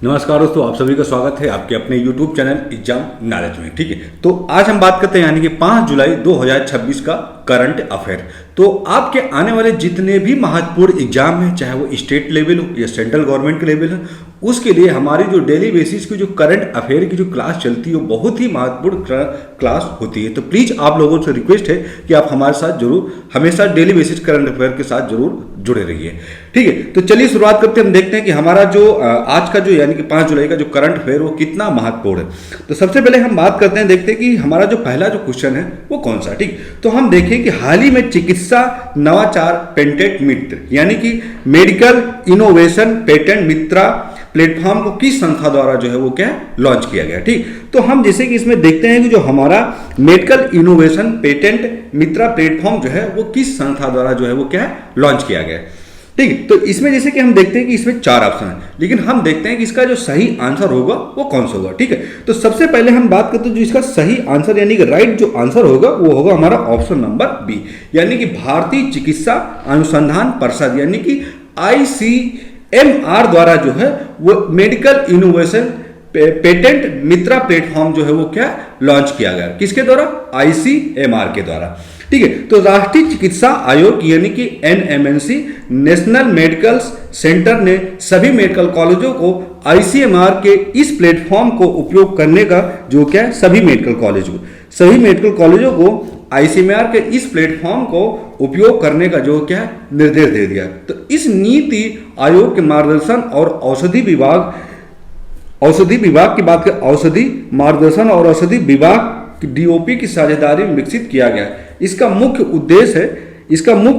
नमस्कार दोस्तों, आप सभी का स्वागत है आपके अपने YouTube चैनल एग्जाम नॉलेज में। ठीक है, तो आज हम बात करते हैं यानी कि 5 जुलाई 2026 का करंट अफेयर। तो आपके आने वाले जितने भी महत्वपूर्ण एग्जाम हैं, चाहे वो स्टेट लेवल हो या सेंट्रल गवर्नमेंट के लेवल हो, उसके लिए हमारी जो डेली बेसिस की जो करंट अफेयर की जो क्लास चलती है वो बहुत ही महत्वपूर्ण क्लास होती है। तो प्लीज़ आप लोगों से रिक्वेस्ट है कि आप हमारे साथ जरूर हमेशा डेली बेसिस करंट अफेयर के साथ जरूर जुड़े रहिए। ठीक है, तो चलिए शुरुआत करते हैं। हम देखते हैं कि हमारा जो आज का जो यानी कि 5 जुलाई का जो करंट अफेयर वो कितना महत्वपूर्ण है। तो सबसे पहले हम बात करते हैं, देखते हैं कि हमारा जो पहला जो क्वेश्चन है वो कौन सा। ठीक, तो हम देखें कि हाल ही में चिकित्सा नवाचार पेटेंट मित्र यानी कि मेडिकल इनोवेशन पेटेंट मित्रा प्लेटफॉर्म को किस संस्था द्वारा जो है वो क्या लॉन्च किया गया। ठीक, तो हम जैसे कि इसमें देखते हैं कि जो हमारा मेडिकल इनोवेशन पेटेंट मित्रा प्लेटफॉर्म जो है वो किस संस्था द्वारा जो है वो क्या लॉन्च किया गया। ठीक है, तो इसमें जैसे कि हम देखते हैं कि इसमें 4 ऑप्शन है, लेकिन हम देखते हैं कि इसका जो सही आंसर होगा वो कौन सा होगा। ठीक है, तो सबसे पहले हम बात करते हैं जो इसका सही आंसर यानी कि राइट जो आंसर होगा वो होगा हमारा ऑप्शन नंबर बी, यानी कि भारतीय चिकित्सा अनुसंधान परिषद यानी कि ICMR द्वारा जो है वो मेडिकल इनोवेशन पेटेंट मित्रा प्लेटफॉर्म जो है वो क्या लॉन्च किया गया। किसके द्वारा? ICMR के द्वारा। ठीक है, तो राष्ट्रीय चिकित्सा आयोग यानी कि NMNC नेशनल मेडिकल सेंटर ने सभी मेडिकल कॉलेजों को ICMR के इस प्लेटफॉर्म को उपयोग करने का जो क्या है सभी मेडिकल कॉलेजों को ICMR के इस प्लेटफॉर्म को उपयोग करने का जो क्या है निर्देश दे दिया। तो इस नीति आयोग के मार्गदर्शन और औषधि विभाग की बात करें, औषधि मार्गदर्शन और औषधि विभाग DOP की साझेदारी में विकसित किया गया। इसका मुख्य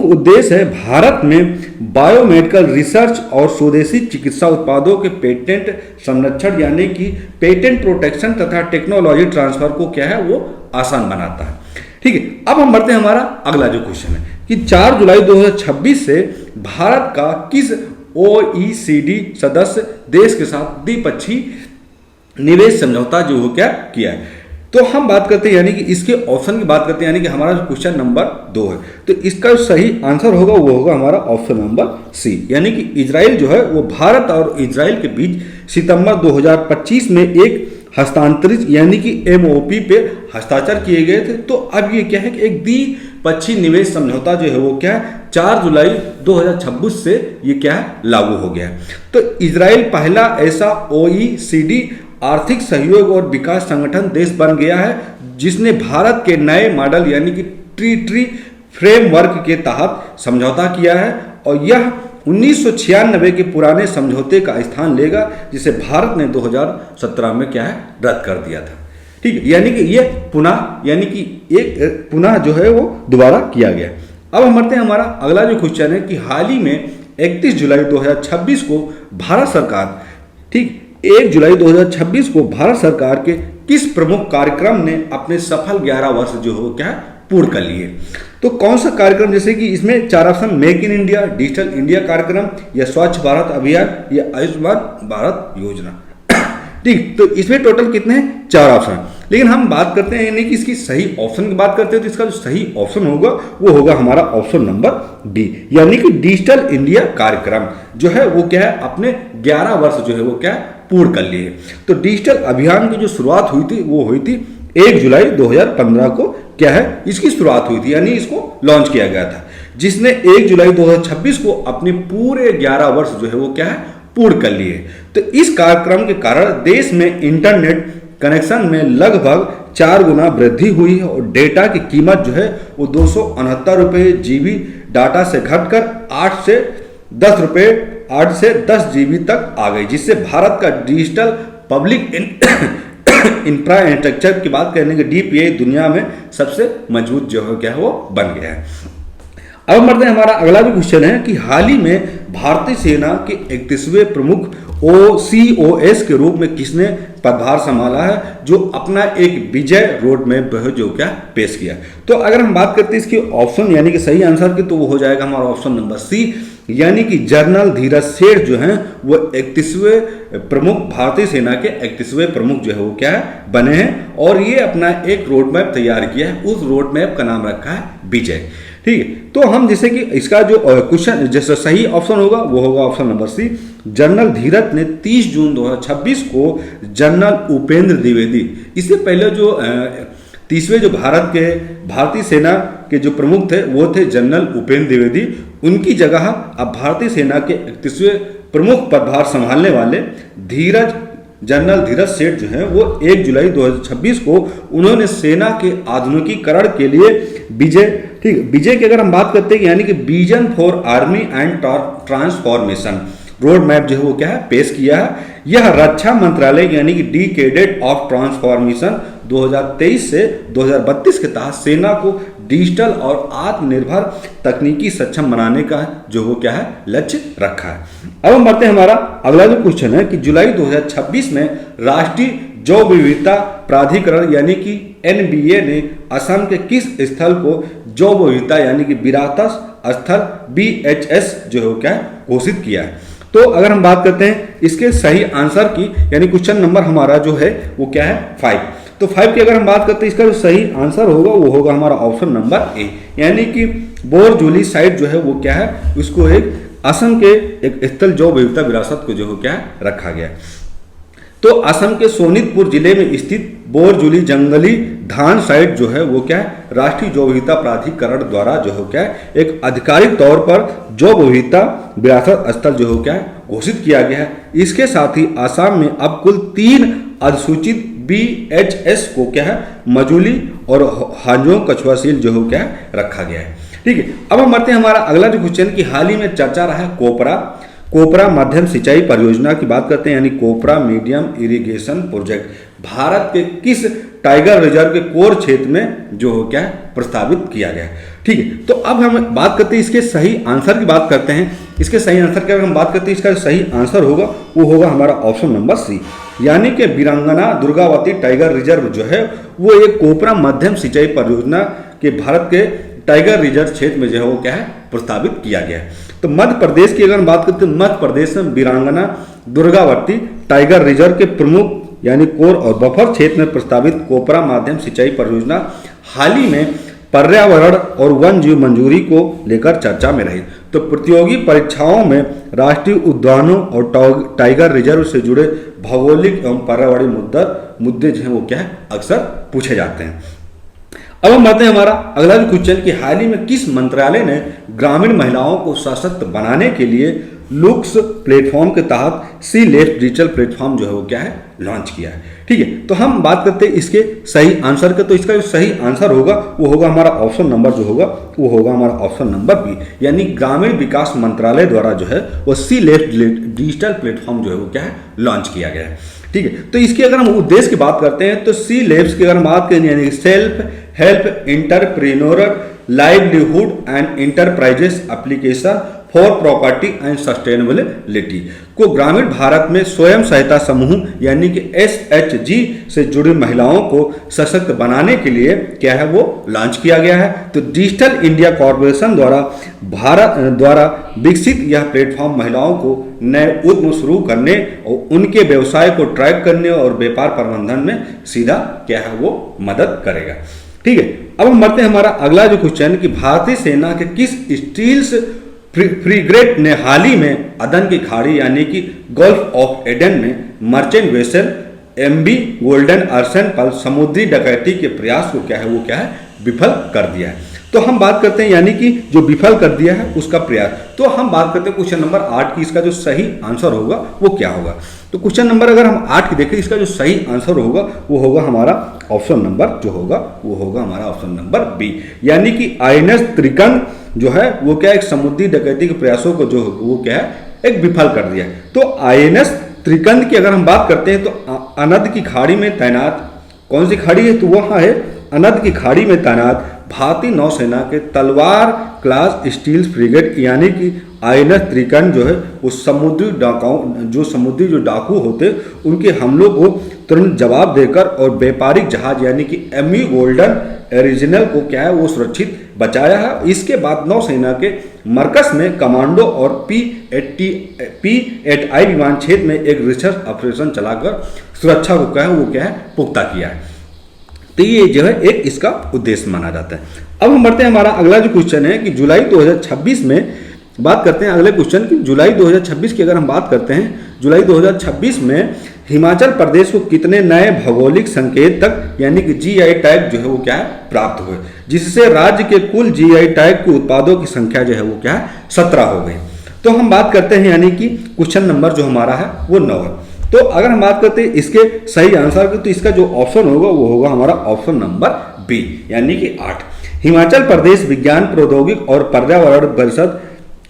उद्देश्य है भारत में बायोमेडिकल रिसर्च और स्वदेशी चिकित्सा उत्पादों के पेटेंट संरक्षण यानी कि पेटेंट प्रोटेक्शन तथा टेक्नोलॉजी ट्रांसफर को क्या है वो आसान बनाता है। ठीक है, अब हम बढ़ते हैं हमारा अगला जो क्वेश्चन है कि 4 जुलाई 2026 से भारत का किस OECD सदस्य देश के साथ द्विपक्षीय निवेश समझौता जो हो क्या किया है। तो हम बात करते हैं यानी कि इसके ऑप्शन की बात करते हैं, यानी कि हमारा जो क्वेश्चन नंबर 2 है, तो इसका जो सही आंसर होगा वो होगा हमारा ऑप्शन नंबर सी, यानी कि इजराइल जो है वो भारत और इजराइल के बीच सितंबर 2025 में एक हस्तांतरित यानी कि MOP पे हस्ताक्षर किए गए थे। तो अब ये क्या है कि एक द्विपक्षीय निवेश समझौता जो है वो क्या है 4 जुलाई 2026 से ये क्या है लागू हो गया है। तो इजराइल पहला ऐसा OECD आर्थिक सहयोग और विकास संगठन देश बन गया है जिसने भारत के नए मॉडल यानी कि ट्री फ्रेमवर्क के तहत समझौता किया है, और यह 1996 के पुराने समझौते का स्थान लेगा जिसे भारत ने 2017 में क्या है रद्द कर दिया था। ठीक है, यानी कि ये पुनः जो है वो दोबारा किया गया। अब हम बढ़ते हैं हमारा अगला जो क्वेश्चन है कि हाल ही में 31 जुलाई 2026 को भारत सरकार 1 जुलाई 2026 को भारत सरकार के किस प्रमुख कार्यक्रम ने अपने सफल 11 वर्ष जो हो क्या पूर्ण कर लिए। तो कौन सा कार्यक्रम, जैसे कि इसमें 4 option make in India, digital India कार्यक्रम या स्वच्छ भारत अभियान या आयुष्मान भारत योजना। ठीक, तो इसमें टोटल कितने हैं 4 ऑप्शन, लेकिन हम बात करते हैं यानी कि इसकी सही ऑप्शन की बात करते हैं, तो इसका जो सही ऑप्शन होगा वो होगा हमारा ऑप्शन नंबर डी, यानी कि डिजिटल इंडिया कार्यक्रम जो है वो क्या है अपने 11 वर्ष जो है वो क्या पूर्ण कर लिए। तो डिजिटल अभियान की जो शुरुआत हुई थी वो हुई थी 1 जुलाई 2015 को क्या है इसकी शुरुआत हुई थी, यानी इसको लॉन्च किया गया था, जिसने 1 जुलाई 2026 को अपने पूरे 11 वर्ष जो है वो क्या है पूर्ण कर लिए। तो इस कार्यक्रम के कारण देश में इंटरनेट कनेक्शन में लगभग 4 गुना वृद्धि हुई है और डेटा की कीमत जो है वो 269 रुपये GB डाटा से घटकर 8 से 10 GB तक आ गई, जिससे भारत का डिजिटल पब्लिक इंफ्रास्ट्रक्चर की बात करने के DPI दुनिया में सबसे मजबूत जो है क्या है वो बन गया है। अब बढ़ते हैं हमारा अगला जो क्वेश्चन है कि हाल ही में भारतीय सेना के 31वें प्रमुख COS के रूप में किसने पदभार संभाला है, जो अपना एक विजय रोड मैप जो क्या पेश किया। तो अगर हम बात करते हैं इसके ऑप्शन यानी कि सही आंसर की, तो वो हो जाएगा हमारा ऑप्शन नंबर सी, यानी कि जनरल धीरज सेठ जो हैं वो 31वें प्रमुख भारतीय सेना के 31वें प्रमुख जो है वो क्या है बने हैं, और ये अपना एक रोड मैप तैयार किया है, उस रोड मैप का नाम रखा है विजय। ठीक है, तो हम जैसे कि इसका जो क्वेश्चन जैसे सही ऑप्शन होगा वो होगा ऑप्शन नंबर सी। जनरल धीरज ने 30 जून 2026 को जनरल उपेंद्र द्विवेदी, इससे पहले जो 30वें जो भारतीय सेना के जो प्रमुख थे वो थे जनरल उपेंद्र द्विवेदी। उनकी जगह अब भारतीय सेना के 31वें प्रमुख पदभार संभालने वाले जनरल धीरज सेठ जो हैं वो 1 जुलाई 2026 को उन्होंने सेना के आधुनिकीकरण के लिए विजय की अगर हम बात करते हैं यानी कि vision for army and transformation road map जो है वो क्या है पेश किया है। यह रक्षा मंत्रालय यानी कि डिकेडेड ऑफ ट्रांसफॉर्मेशन 2023 से 2032 के तहत सेना को डिजिटल और आत्मनिर्भर तकनीकी सक्षम बनाने का जो वो क्या है लक्ष्य रखा है। अब हम बढ़ते हैं, हमारा अगला जो क्वेश्चन है कि जुलाई 2026 में राष्ट्रीय जैव विविधता प्राधिकरण यानी कि एनबीए ने असम के किस स्थल को जैव विविधता यानी कि विरासत स्थल बीएचएस जो है क्या घोषित किया है। तो अगर हम बात करते हैं इसके सही आंसर की यानी क्वेश्चन नंबर हमारा जो है वो क्या है 5। तो 5 की अगर हम बात करते हैं इसका जो सही आंसर होगा वो होगा हमारा ऑप्शन नंबर ए, यानी कि बोरजोली साइट जो है वो क्या है उसको एक असम के एक स्थल जैव विविधता विरासत को जो है क्या रखा गया। तो असम के सोनितपुर जिले में स्थित बोरजोली जंगली धान साइट जो है वो क्या है राष्ट्रीय जैव विविधता प्राधिकरण द्वारा जो है क्या है एक आधिकारिक तौर पर जैव विविधता विरासत स्थल जो है क्या घोषित किया गया है। इसके साथ ही आसाम में अब कुल 3 अधिसूचित बीएचएस को क्या है मजूली और हाजोंग कछुआ सील जो है क्या रखा गया है। ठीक है, अब हम बढ़ते हैं हमारा अगला जो क्वेश्चन की हाल ही में चर्चा रहा है कोपरा मध्यम सिंचाई परियोजना की बात करते हैं यानी कोपरा मीडियम इरिगेशन प्रोजेक्ट भारत के किस टाइगर रिजर्व के कोर क्षेत्र में जो हो क्या प्रस्तावित किया गया है। ठीक है, तो अब हम बात करते हैं इसके सही आंसर की बात करते हैं। इसके सही आंसर की अगर हम बात करते हैं इसका सही आंसर होगा वो होगा हमारा ऑप्शन नंबर सी, यानी कि वीरांगना दुर्गावती टाइगर रिजर्व जो है वो एक कोपरा मध्यम सिंचाई परियोजना के भारत के टाइगर रिजर्व क्षेत्र में जो है वो क्या है प्रस्तावित किया गया है। तो मध्य प्रदेश की अगर हम बात करते हैं मध्य प्रदेश में वीरांगना दुर्गावती टाइगर रिजर्व के प्रमुख यानी कोर और बफर क्षेत्र में प्रस्तावित कोपरा माध्यम सिंचाई परियोजना हाल ही में पर्यावरण और वन जीव मंजूरी को लेकर चर्चा में रही। तो प्रतियोगी परीक्षाओं में राष्ट्रीय उद्यानों और टाइगर रिजर्व से जुड़े भौगोलिक एवं पर्यावरणीय मुद्दे जो है वो क्या है अक्सर पूछे जाते हैं। अब हम बातें हमारा अगला जो क्वेश्चन कि हाल ही में किस मंत्रालय ने ग्रामीण महिलाओं को सशक्त बनाने के लिए लुक्स प्लेटफॉर्म के तहत सी लेफ्ट डिजिटल प्लेटफॉर्म जो है वो क्या है लॉन्च किया है। ठीक है, तो हम बात करते हैं इसके सही आंसर का। तो इसका जो सही आंसर होगा वो होगा हमारा ऑप्शन नंबर जो होगा वो होगा हमारा ऑप्शन नंबर बी, यानी ग्रामीण विकास मंत्रालय द्वारा जो है वो सी लेफ्ट डिजिटल प्लेटफॉर्म जो है वो क्या है लॉन्च किया गया है। ठीक है, तो इसकी अगर हम उद्देश्य की बात करते हैं तो सी लेब्स की अगर हम बात करें यानी self help entrepreneur livelihood and enterprises application for property and sustainability को ग्रामीण भारत में स्वयं सहायता समूह यानी कि SHG से जुड़ी महिलाओं को सशक्त बनाने के लिए क्या है वो लॉन्च किया गया है। तो डिजिटल इंडिया कॉरपोरेशन द्वारा विकसित यह प्लेटफॉर्म महिलाओं को नए उद्यम शुरू करने और उनके व्यवसाय को ट्रैक करने और व्यापार प्रबंधन में सीधा क्या है वो मदद करेगा। ठीक है, अब हम बढ़ते हैं हमारा अगला जो क्वेश्चन कि भारतीय सेना के किस स्टील्स फ्रीगेट ने हाल ही में अदन की खाड़ी यानी कि गल्फ ऑफ एडन में मर्चेंट वेसल MV गोल्डन अर्सन पर समुद्री डकैती के प्रयास को क्या है वो क्या है विफल कर दिया है। तो हम बात करते हैं यानी कि जो विफल कर दिया है उसका प्रयास। तो हम बात करते हैं क्वेश्चन नंबर 8 की, इसका जो सही आंसर होगा वो क्या होगा। तो क्वेश्चन नंबर अगर हम 8 की देखें इसका जो सही आंसर होगा वो होगा हमारा ऑप्शन नंबर जो होगा वो होगा हमारा ऑप्शन नंबर बी, यानी कि INS त्रिकंद जो है वो क्या एक समुद्री डकैती के प्रयासों को जो वो क्या है एक विफल कर दिया। तो INS त्रिकंद की अगर हम बात करते हैं तो अनद की खाड़ी में तैनात कौन सी खाड़ी है तो वहाँ है अनद की खाड़ी में तैनात भारतीय नौसेना के तलवार क्लास स्टील फ्रिगेट यानी कि INS त्रिकंद जो है वो समुद्री जो डाकू होते उनके हमलों को तुरंत जवाब देकर और व्यापारिक जहाज यानी कि MV गोल्डन ओरिजिनल को क्या है वो सुरक्षित बचाया है। इसके बाद नौसेना के मरकस में कमांडो और P-8I विमान क्षेत्र में एक रिसर्च ऑपरेशन चलाकर सुरक्षा को क्या है वो क्या है पुख्ता किया है। तो ये जो है एक इसका उद्देश्य माना जाता है। अब हम बढ़ते हैं, हमारा अगला जो क्वेश्चन है कि जुलाई 2026 में बात करते हैं। अगले क्वेश्चन की जुलाई 2026 की अगर हम बात करते हैं, जुलाई 2026 में हिमाचल प्रदेश को कितने नए भौगोलिक संकेत तक यानी कि जीआई टैग जो है वो क्या है प्राप्त हुए, जिससे राज्य के कुल जीआई टैग के उत्पादों की संख्या जो है वो क्या है 17 हो गई। तो हम बात करते हैं यानी कि क्वेश्चन नंबर जो हमारा है वो 9 है। तो अगर हम बात करते हैं इसके सही आंसर की, तो इसका जो ऑप्शन होगा वो होगा हमारा ऑप्शन नंबर बी यानी कि 8। हिमाचल प्रदेश विज्ञान प्रौद्योगिक और पर्यावरण परिषद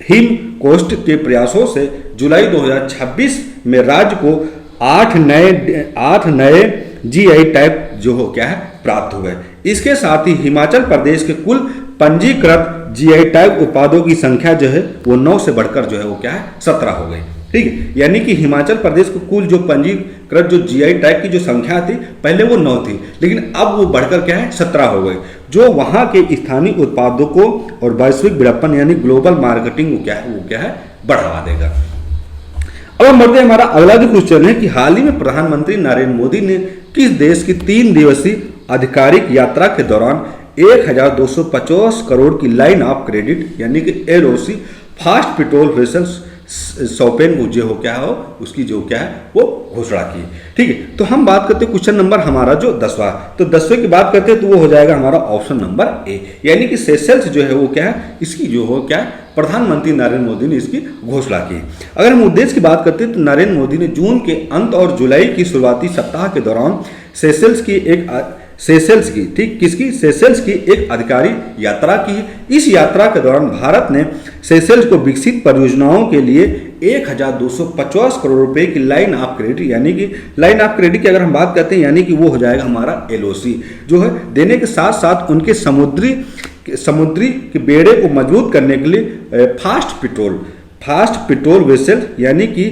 हिम कोस्ट के प्रयासों से जुलाई 2026 में राज्य को 8 नए जीआई टैग जो हो क्या है प्राप्त हुए। इसके साथ ही हिमाचल प्रदेश के कुल पंजीकृत जीआई टैग उत्पादों की संख्या जो है वो 9 से बढ़कर जो है वो क्या है 17 हो गई। ठीक है, यानी कि हिमाचल प्रदेश को कुल जो पंजीकृत जो जीआई टैग की जो संख्या थी पहले वो 9 थी, लेकिन अब वो बढ़कर क्या है 17 हो गई, जो वहां के स्थानीय उत्पादों को और वैश्विक विपणन यानी ग्लोबल मार्केटिंग को क्या है बढ़ावा देगा। अब हम बढ़ते हैं, हमारा अगला जो क्वेश्चन है कि हाल ही में प्रधानमंत्री नरेंद्र मोदी ने किस देश की 3 दिवसीय आधिकारिक यात्रा के दौरान 1250 करोड़ की लाइन ऑफ क्रेडिट यानी कि LOC fast patrol vessels shopping जो हो क्या हो उसकी जो क्या है वो घोषणा की। ठीक है, तो हम बात करते हैं क्वेश्चन नंबर हमारा जो 10वां, तो 10वें की बात करते हैं तो वो हो जाएगा हमारा ऑप्शन नंबर ए यानी कि सेशेल्स जो है वो क्या है इसकी जो हो क्या है प्रधानमंत्री नरेंद्र मोदी ने इसकी घोषणा की। अगर हम उद्देश्य की बात करते हैं तो नरेंद्र मोदी ने जून के अंत और जुलाई की शुरुआती सप्ताह के दौरान सेशेल्स की एक आधिकारिक यात्रा की है। इस यात्रा के दौरान भारत ने सेशेल्स को विकसित परियोजनाओं के लिए 1250 करोड़ रुपए की लाइन ऑफ क्रेडिट यानी कि लाइन ऑफ क्रेडिट की अगर हम बात करते हैं यानी कि वो हो जाएगा हमारा एलओसी जो है देने के साथ साथ उनके समुद्री के बेड़े को मजबूत करने के लिए फास्ट पेट्रोल वेसल यानी कि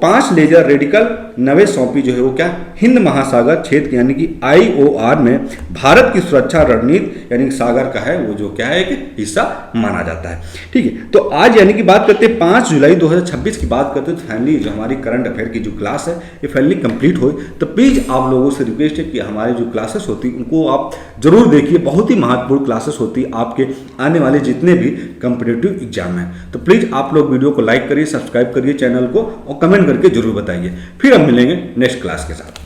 5 लेजर रेडिकल नवे सौंपी जो है वो क्या हिंद महासागर क्षेत्र यानी कि आईओआर में भारत की सुरक्षा रणनीति यानी कि सागर का है वो जो क्या है एक हिस्सा माना जाता है। ठीक है, तो आज यानी कि बात करते हैं 5 जुलाई 2026 की बात करते हैं तो फाइनली जो हमारी करंट अफेयर की जो क्लास है ये फाइनली कंप्लीट हुई। तो प्लीज़ आप लोगों से रिक्वेस्ट है कि हमारे जो क्लासेस होती उनको आप जरूर देखिए, बहुत ही महत्वपूर्ण क्लासेस होती है आपके आने वाले जितने भी कॉम्पिटिटिव एग्जाम हैं। तो प्लीज़ आप लोग वीडियो को लाइक करिए, सब्सक्राइब करिए चैनल को और कमेंट करके जरूर बताइए। फिर हम मिलेंगे नेक्स्ट क्लास के साथ।